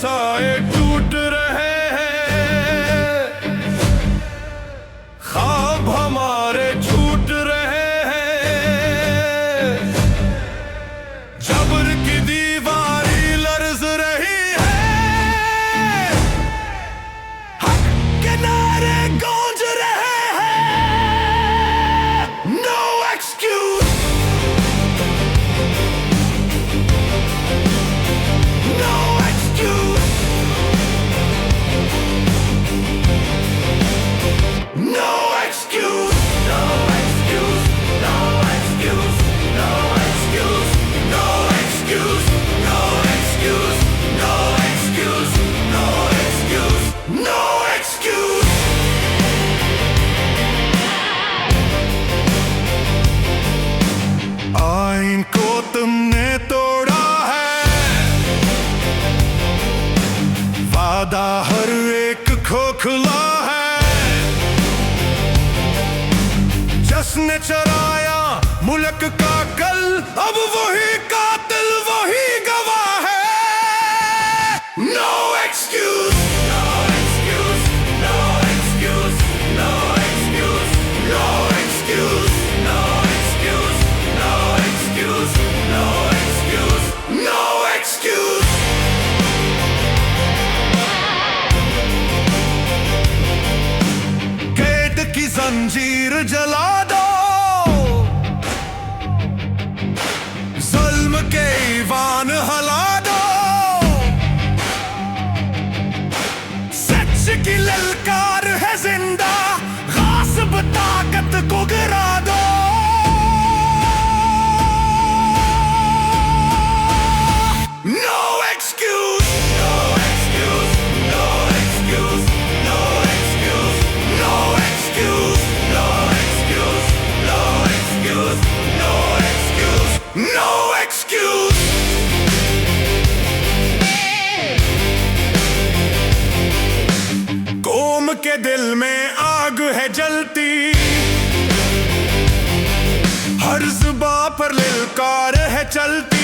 साए टूट रहे हैं, ख्वाब हमारे छूट रहे हैं, जबर की दीवारी लर्ज रही है, हक के नारे गूंज रहे हैं। No excuse, no excuse, no excuse, no excuse, no excuse, no excuse, no excuse, no excuse, no excuse, no excuse, no excuse. आईन को तुमने तोड़ा है, वादा हर एक खोखला है, जश्न चराया मुल्क का कल, अब वही कातिल वही गवाह है। No excuse, no excuse, no excuse, no excuse, no excuse, no excuse, no excuse, no excuse, no excuse. कैद की जंजीर जला दो, जुल्म के ईवान हला दो, सच की ललकार है जिंदा, गासिब ताकत को गिरा दो। No excuse, no excuse, no excuse, no excuse, no excuse, no excuse, no excuse, no excuse, no excuse. कौम के दिल में आग है जलती, हर जुबां पर ललकार है चलती,